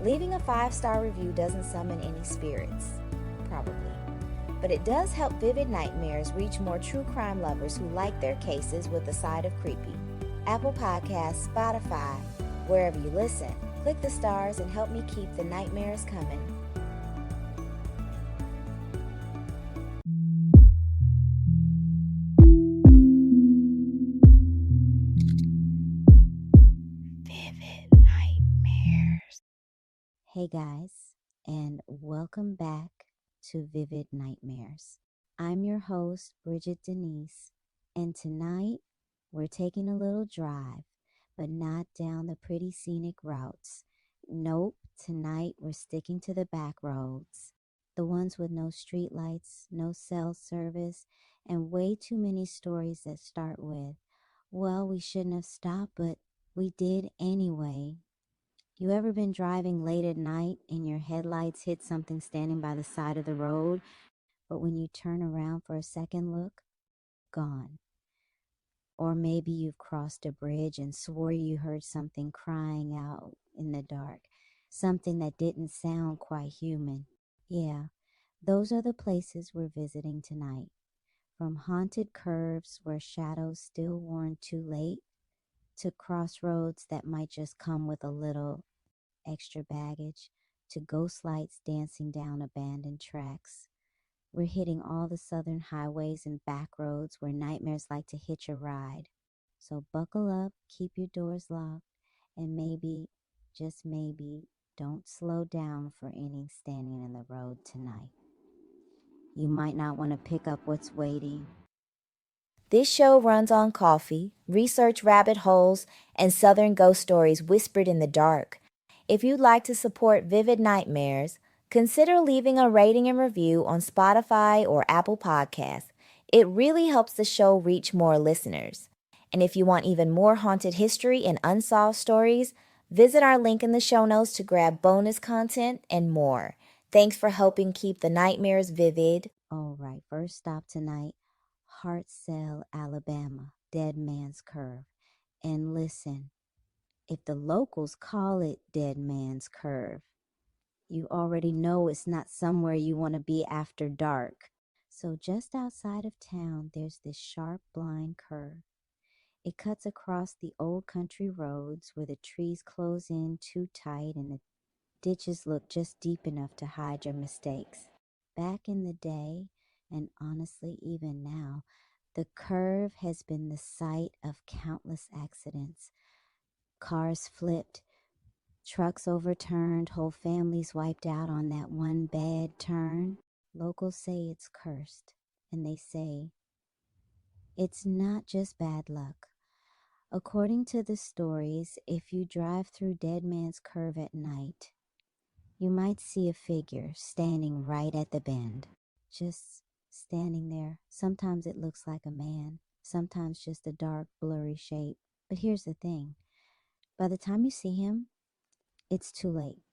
Leaving a 5-star review doesn't summon any spirits, probably. But it does help Vivid Nightmares reach more true crime lovers who like their cases with a side of creepy. Apple Podcasts, Spotify, wherever you listen, click the stars and help me keep the nightmares coming. Vivid Nightmares. Hey guys, and welcome back to Vivid Nightmares. I'm your host, Bridget Denise, and tonight we're taking a little drive, but not down the pretty scenic routes. Nope, tonight we're sticking to the back roads, the ones with no streetlights, no cell service, and way too many stories that start with, well, we shouldn't have stopped, but we did anyway. You ever been driving late at night and your headlights hit something standing by the side of the road, but when you turn around for a second look, gone? Or maybe you've crossed a bridge and swore you heard something crying out in the dark, something that didn't sound quite human. Yeah, those are the places we're visiting tonight. From haunted curves where shadows still warn too late, to crossroads that might just come with a little extra baggage, to ghost lights dancing down abandoned tracks. We're hitting all the southern highways and back roads where nightmares like to hitch a ride. So buckle up, keep your doors locked, and maybe, just maybe, don't slow down for any standing in the road tonight. You might not want to pick up what's waiting. This show runs on coffee, research rabbit holes, and southern ghost stories whispered in the dark. If you'd like to support Vivid Nightmares, consider leaving a rating and review on Spotify or Apple Podcasts. It really helps the show reach more listeners. And if you want even more haunted history and unsolved stories, visit our link in the show notes to grab bonus content and more. Thanks for helping keep the nightmares vivid. All right, first stop tonight, Hartselle, Alabama, Dead Man's Curve. And listen, if the locals call it Dead Man's Curve, you already know it's not somewhere you want to be after dark. So just outside of town, there's this sharp, blind curve. It cuts across the old country roads where the trees close in too tight and the ditches look just deep enough to hide your mistakes. Back in the day, and honestly even now, the curve has been the site of countless accidents. Cars flipped, trucks overturned, whole families wiped out on that one bad turn. Locals say it's cursed, and they say it's not just bad luck. According to the stories, if you drive through Dead Man's Curve at night, you might see a figure standing right at the bend, just standing there. Sometimes it looks like a man, sometimes just a dark, blurry shape. But here's the thing. By the time you see him, it's too late.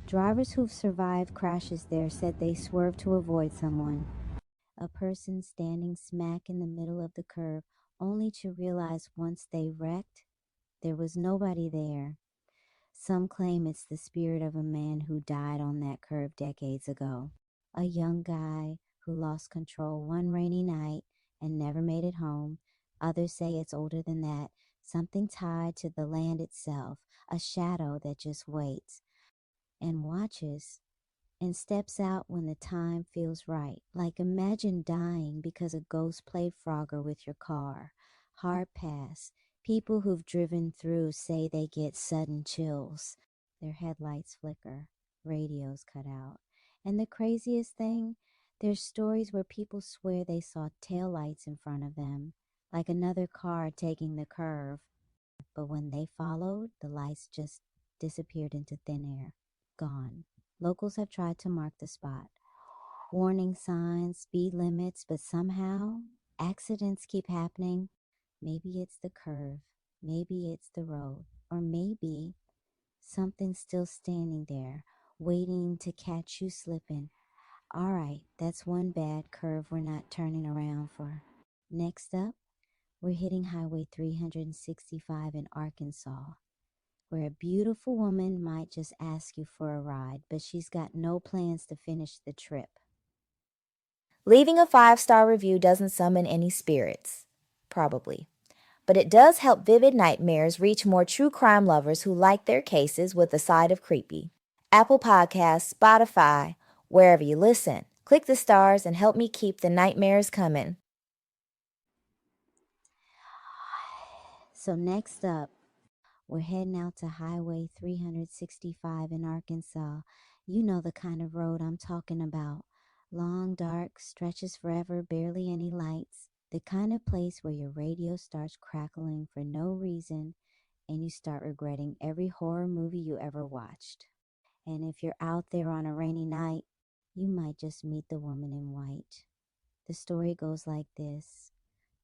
Drivers who've survived crashes there said they swerved to avoid someone. A person standing smack in the middle of the curve, only to realize once they wrecked, there was nobody there. Some claim it's the spirit of a man who died on that curve decades ago. A young guy who lost control one rainy night and never made it home. Others say it's older than that, something tied to the land itself, a shadow that just waits and watches and steps out when the time feels right. Like imagine dying because a ghost played Frogger with your car. Hard pass. People who've driven through say they get sudden chills. Their headlights flicker. Radios cut out. And the craziest thing, there's stories where people swear they saw taillights in front of them, like another car taking the curve. But when they followed, the lights just disappeared into thin air. Gone. Locals have tried to mark the spot. Warning signs, speed limits, but somehow accidents keep happening. Maybe it's the curve, maybe it's the road, or maybe something's still standing there, waiting to catch you slipping. All right, that's one bad curve we're not turning around for. Next up, we're hitting Highway 365 in Arkansas, where a beautiful woman might just ask you for a ride, but she's got no plans to finish the trip. Leaving a 5-star review doesn't summon any spirits. Probably. But it does help Vivid Nightmares reach more true crime lovers who like their cases with a side of creepy. Apple Podcasts, Spotify, wherever you listen. Click the stars and help me keep the nightmares coming. So next up, we're heading out to Highway 365 in Arkansas. You know the kind of road I'm talking about. Long, dark, stretches forever, barely any lights. The kind of place where your radio starts crackling for no reason and you start regretting every horror movie you ever watched. And if you're out there on a rainy night, you might just meet the woman in white. The story goes like this.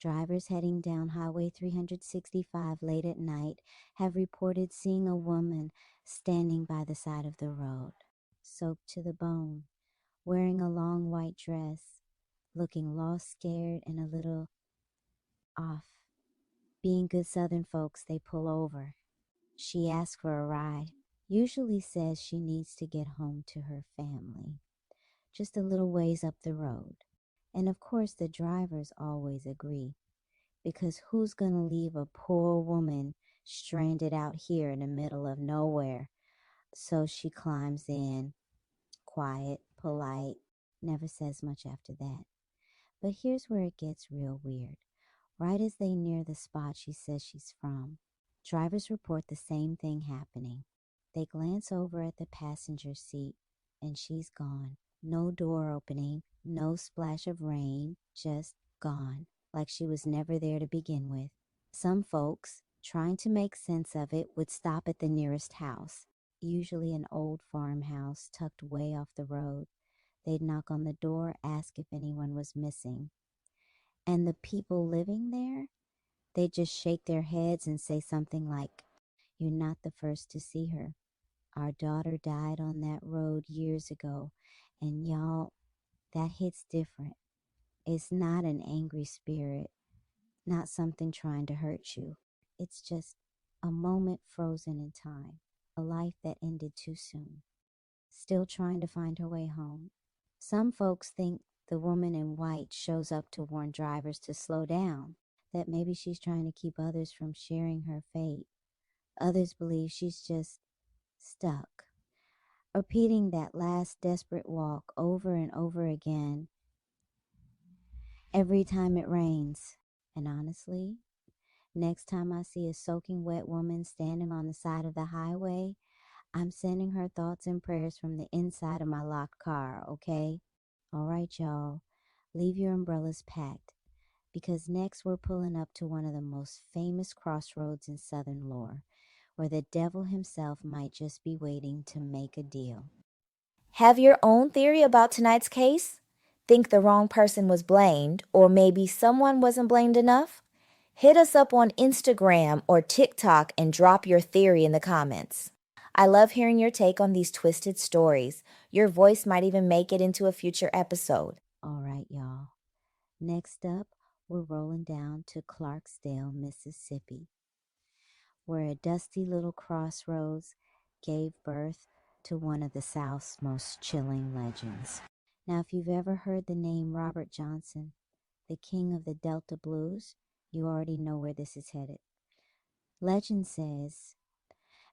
Drivers heading down Highway 365 late at night have reported seeing a woman standing by the side of the road, soaked to the bone, wearing a long white dress, looking lost, scared, and a little off. Being good Southern folks, they pull over. She asks for a ride, usually says she needs to get home to her family, just a little ways up the road. And of course, the drivers always agree, because who's going to leave a poor woman stranded out here in the middle of nowhere? So she climbs in, quiet, polite, never says much after that. But here's where it gets real weird. Right as they near the spot she says she's from, drivers report the same thing happening. They glance over at the passenger seat, and she's gone. No door opening, no splash of rain, just gone, like she was never there to begin with. Some folks, trying to make sense of it, would stop at the nearest house, usually an old farmhouse tucked way off the road. They'd knock on the door, ask if anyone was missing. And the people living there, they just shake their heads and say something like, "You're not the first to see her. Our daughter died on that road years ago, and y'all, that hits different. It's not an angry spirit, not something trying to hurt you. It's just a moment frozen in time, a life that ended too soon, still trying to find her way home." Some folks think the woman in white shows up to warn drivers to slow down, that maybe she's trying to keep others from sharing her fate. Others believe she's just stuck, repeating that last desperate walk over and over again every time it rains. And honestly, next time I see a soaking wet woman standing on the side of the highway, I'm sending her thoughts and prayers from the inside of my locked car, okay? All right, y'all, leave your umbrellas packed, because next we're pulling up to one of the most famous crossroads in Southern lore, where the devil himself might just be waiting to make a deal. Have your own theory about tonight's case? Think the wrong person was blamed, or maybe someone wasn't blamed enough? Hit us up on Instagram or TikTok and drop your theory in the comments. I love hearing your take on these twisted stories. Your voice might even make it into a future episode. All right, y'all. Next up, we're rolling down to Clarksdale, Mississippi, where a dusty little crossroads gave birth to one of the South's most chilling legends. Now, if you've ever heard the name Robert Johnson, the king of the Delta blues, you already know where this is headed. Legend says,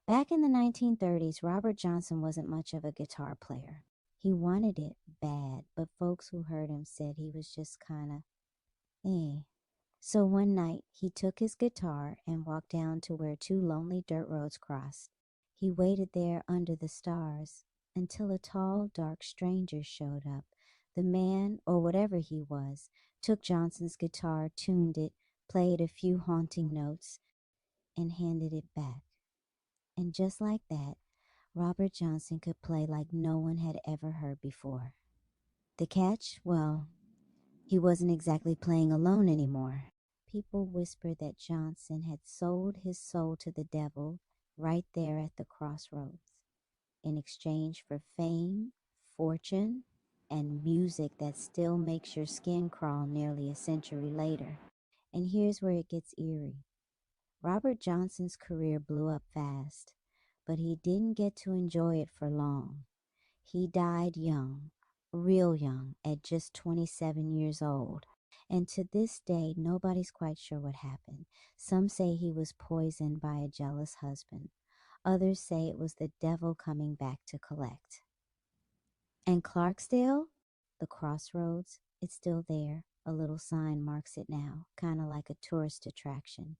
back in the 1930s, Robert Johnson wasn't much of a guitar player. He wanted it bad, but folks who heard him said he was just kind of eh. So one night, he took his guitar and walked down to where two lonely dirt roads crossed. He waited there under the stars until a tall, dark stranger showed up. The man, or whatever he was, took Johnson's guitar, tuned it, played a few haunting notes, and handed it back. And just like that, Robert Johnson could play like no one had ever heard before. The catch? Well, he wasn't exactly playing alone anymore. People whispered that Johnson had sold his soul to the devil right there at the crossroads in exchange for fame, fortune, and music that still makes your skin crawl nearly a century later. And here's where it gets eerie. Robert Johnson's career blew up fast. but he didn't get to enjoy it for long. He died young, real young, at just 27 years old. And to this day, nobody's quite sure what happened. Some say he was poisoned by a jealous husband. Others say it was the devil coming back to collect. And Clarksdale, the crossroads, it's still there. A little sign marks it now, kind of like a tourist attraction.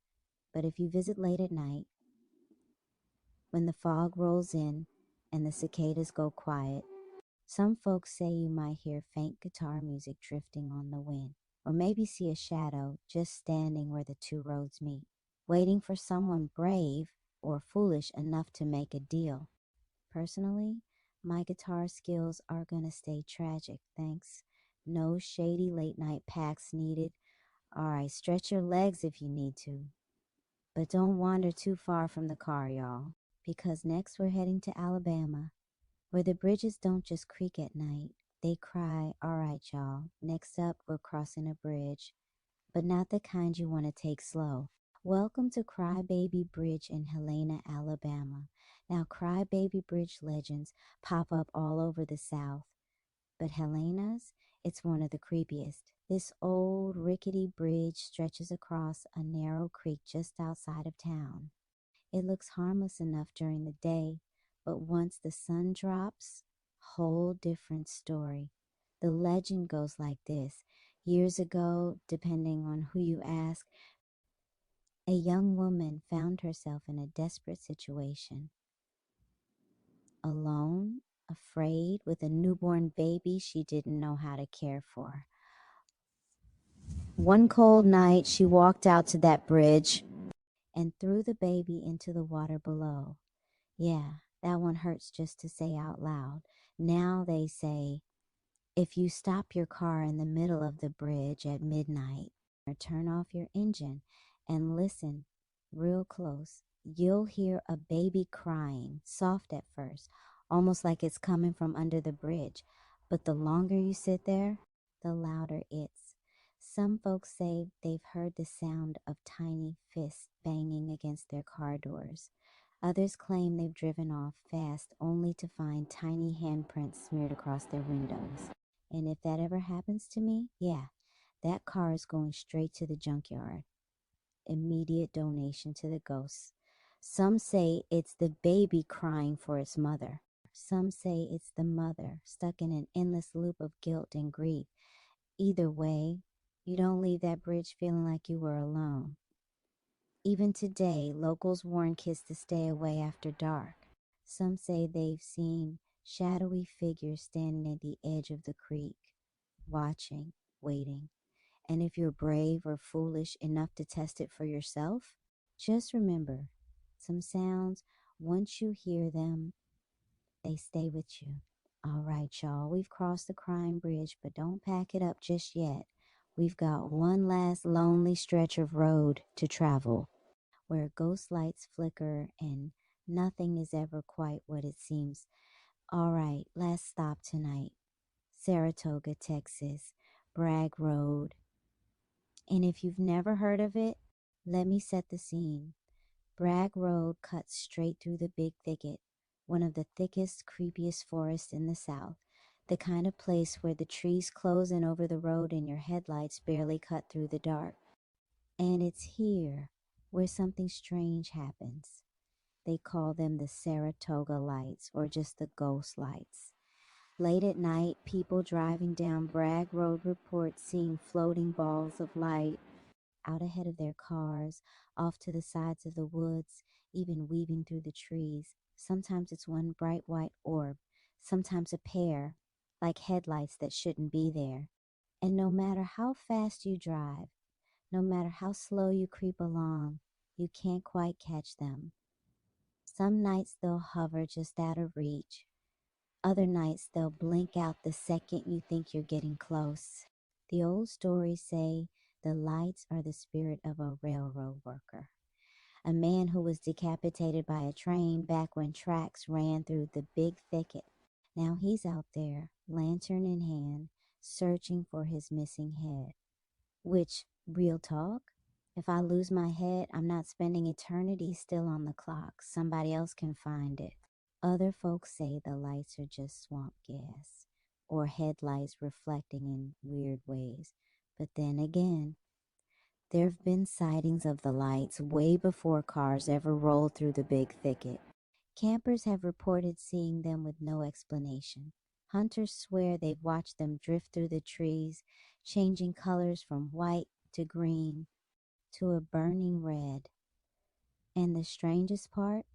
But if you visit late at night, when the fog rolls in and the cicadas go quiet, some folks say you might hear faint guitar music drifting on the wind, or maybe see a shadow just standing where the two roads meet, waiting for someone brave or foolish enough to make a deal. Personally, my guitar skills are gonna stay tragic, thanks. No shady late night packs needed. Alright, stretch your legs if you need to. But don't wander too far from the car, y'all, because next we're heading to Alabama, where the bridges don't just creak at night, they cry. Alright, y'all, next up we're crossing a bridge, but not the kind you want to take slow. Welcome to Crybaby Bridge in Helena, Alabama. Now, Crybaby Bridge legends pop up all over the South, but Helena's, it's one of the creepiest. This old rickety bridge stretches across a narrow creek just outside of town. It looks harmless enough during the day, but once the sun drops, whole different story. The legend goes like this. Years ago, depending on who you ask, a young woman found herself in a desperate situation. Alone, afraid, with a newborn baby she didn't know how to care for. One cold night, she walked out to that bridge and threw the baby into the water below. Yeah, that one hurts just to say out loud. Now they say, if you stop your car in the middle of the bridge at midnight or turn off your engine and listen real close, you'll hear a baby crying, soft at first, almost like it's coming from under the bridge. But the longer you sit there, the louder it's. Some folks say they've heard the sound of tiny fists banging against their car doors. Others claim they've driven off fast only to find tiny handprints smeared across their windows. And if that ever happens to me, yeah, that car is going straight to the junkyard. Immediate donation to the ghosts. Some say it's the baby crying for its mother. Some say it's the mother stuck in an endless loop of guilt and grief. Either way, you don't leave that bridge feeling like you were alone. Even today, locals warn kids to stay away after dark. Some say they've seen shadowy figures standing at the edge of the creek, watching, waiting. And if you're brave or foolish enough to test it for yourself, just remember, some sounds, once you hear them, they stay with you. All right, y'all, we've crossed the crime bridge, but don't pack it up just yet. We've got one last lonely stretch of road to travel, where ghost lights flicker and nothing is ever quite what it seems. All right, last stop tonight, Saratoga, Texas, Bragg Road. And if you've never heard of it, let me set the scene. Bragg Road cuts straight through the big thicket, one of the thickest, creepiest forests in the South, the kind of place where the trees close in over the road and your headlights barely cut through the dark. And it's here where something strange happens. They call them the Saratoga lights or just the ghost lights. Late at night, people driving down Bragg Road report seeing floating balls of light out ahead of their cars, off to the sides of the woods, even weaving through the trees. Sometimes it's one bright white orb, sometimes a pair, like headlights that shouldn't be there. And no matter how fast you drive, no matter how slow you creep along, you can't quite catch them. Some nights they'll hover just out of reach. Other nights they'll blink out the second you think you're getting close. The old stories say the lights are the spirit of a railroad worker, a man who was decapitated by a train back when tracks ran through the big thicket. Now he's out there, lantern in hand, searching for his missing head. Which, real talk, If I lose my head, I'm not spending eternity still on the clock. Somebody else can find it. Other folks say the lights are just swamp gas or headlights reflecting in weird ways. But then again, there have been sightings of the lights way before cars ever rolled through the big thicket. Campers have reported seeing them with no explanation. Hunters swear they've watched them drift through the trees, changing colors from white to green to a burning red. And the strangest part,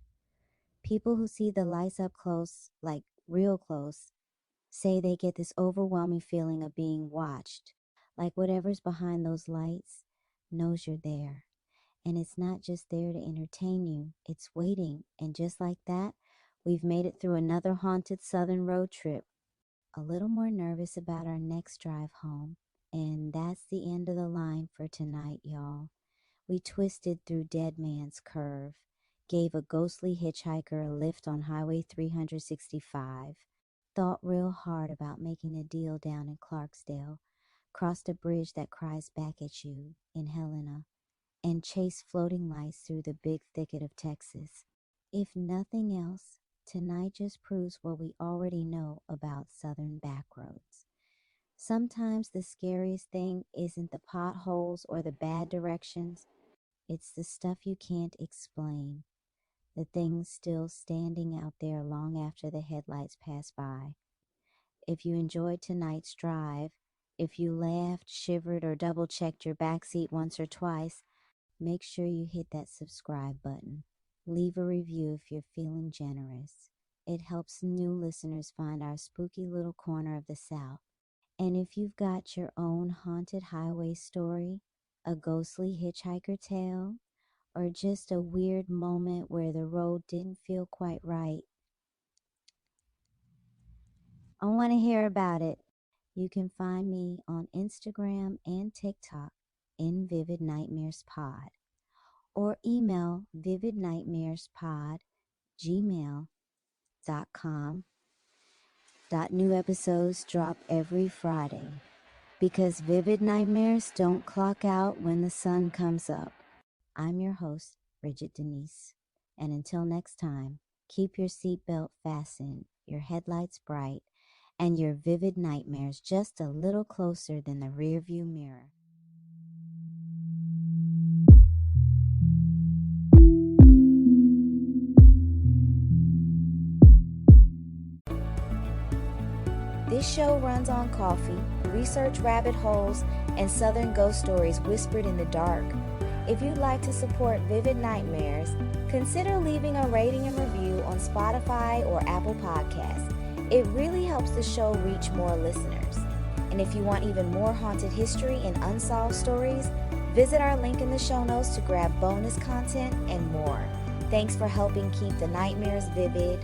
people who see the lights up close, like real close, say they get this overwhelming feeling of being watched, like whatever's behind those lights knows you're there. And it's not just there to entertain you, it's waiting. And just like that, we've made it through another haunted southern road trip. A little more nervous about our next drive home. And that's the end of the line for tonight, y'all. We twisted through Dead Man's Curve, gave a ghostly hitchhiker a lift on Highway 365, thought real hard about making a deal down in Clarksdale, crossed a bridge that cries back at you in Helena, and chased floating lights through the big thicket of Texas. If nothing else, tonight just proves what we already know about southern backroads. Sometimes the scariest thing isn't the potholes or the bad directions, it's the stuff you can't explain, the things still standing out there long after the headlights pass by. If you enjoyed tonight's drive, if you laughed, shivered, or double-checked your backseat once or twice, make sure you hit that subscribe button. Leave a review if you're feeling generous. It helps new listeners find our spooky little corner of the South. And if you've got your own haunted highway story, a ghostly hitchhiker tale, or just a weird moment where the road didn't feel quite right, I want to hear about it. You can find me on Instagram and TikTok in Vivid Nightmares Pod, or email vividnightmarespod@gmail.com. New episodes drop every Friday because vivid nightmares don't clock out when the sun comes up. I'm your host, Bridget Denise, and until next time, keep your seatbelt fastened, your headlights bright, and your vivid nightmares just a little closer than the rearview mirror. This show runs on coffee, research rabbit holes, and southern ghost stories whispered in the dark. If you'd like to support Vivid Nightmares, consider leaving a rating and review on Spotify or Apple Podcasts. It really helps the show reach more listeners. And if you want even more haunted history and unsolved stories, visit our link in the show notes to grab bonus content and more. Thanks for helping keep the nightmares vivid